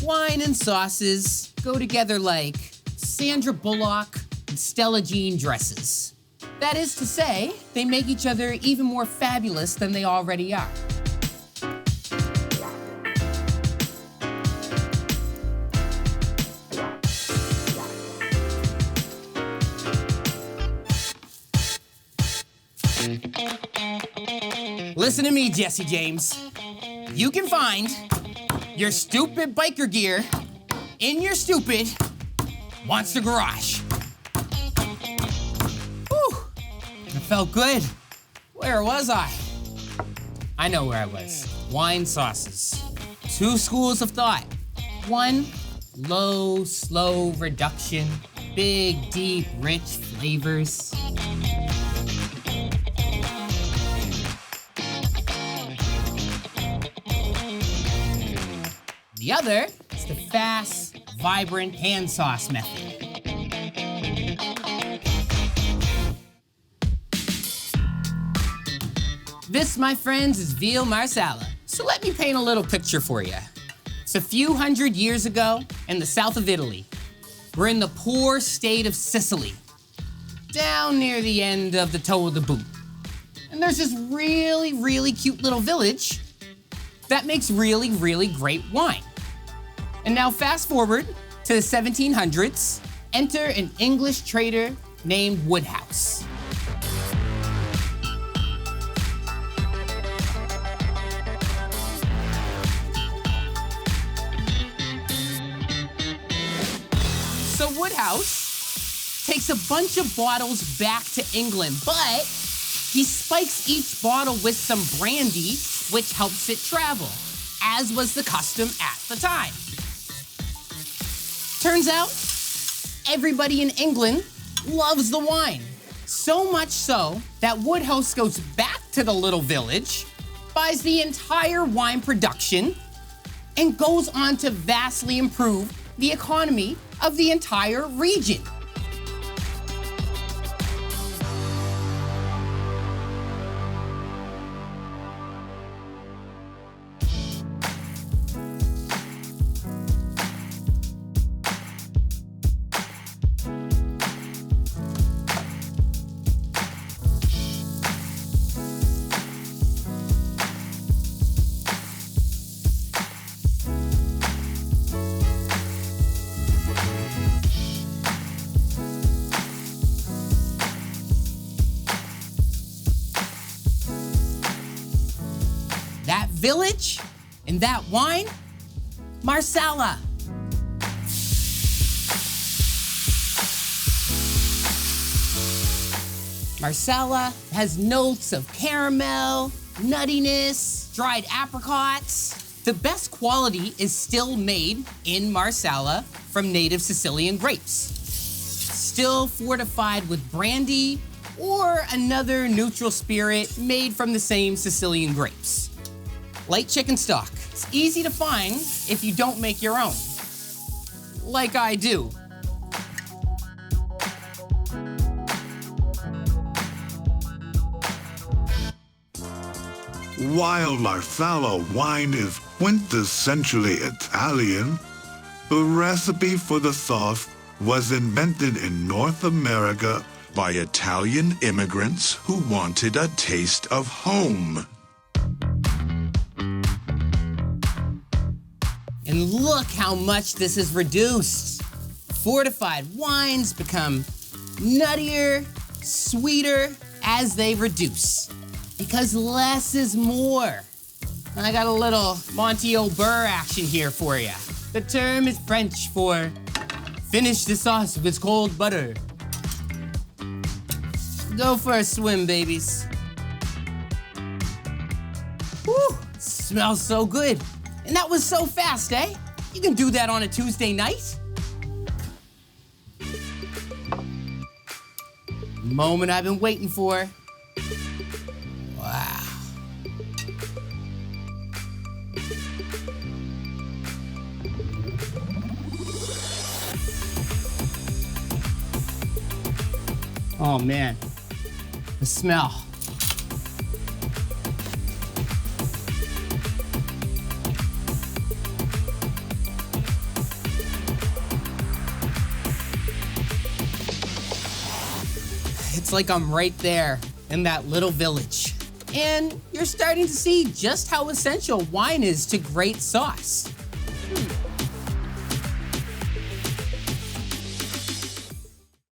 Wine and sauces go together like Sandra Bullock and Stella Jean dresses. That is to say, they make each other even more fabulous than they already are. Listen to me, Jesse James. You can find your stupid biker gear in your stupid monster garage. Whew, it felt good. Where was I? I know where I was. Wine sauces. Two schools of thought. One, low, slow reduction. Big, deep, rich flavors. The other is the fast, vibrant hand sauce method. This, my friends, is Veal Marsala. So let me paint a little picture for you. It's a few hundred years ago in the south of Italy. We're in the poor state of Sicily, down near the end of the toe of the boot. And there's this really, really cute little village that makes really, really great wine. And now fast forward to the 1700s, enter an English trader named Woodhouse. So Woodhouse takes a bunch of bottles back to England, but he spikes each bottle with some brandy, which helps it travel, as was the custom at the time. Turns out, everybody in England loves the wine. So much so that Woodhouse goes back to the little village, buys the entire wine production, and goes on to vastly improve the economy of the entire region. That village and that wine, Marsala. Marsala has notes of caramel, nuttiness, dried apricots. The best quality is still made in Marsala from native Sicilian grapes. Still fortified with brandy or another neutral spirit made from the same Sicilian grapes. Light chicken stock. It's easy to find if you don't make your own, like I do. While Marsala wine is quintessentially Italian, the recipe for the sauce was invented in North America by Italian immigrants who wanted a taste of home. And look how much this is reduced. Fortified wines become nuttier, sweeter as they reduce. Because less is more. And I got a little Monty O'Burr action here for you. The term is French for finish the sauce with cold butter. Go for a swim, babies. Whew, smells so good. And that was so fast, eh? You can do that on a Tuesday night. Moment I've been waiting for. Wow. Oh man, the smell. It's like I'm right there in that little village. And you're starting to see just how essential wine is to great sauce.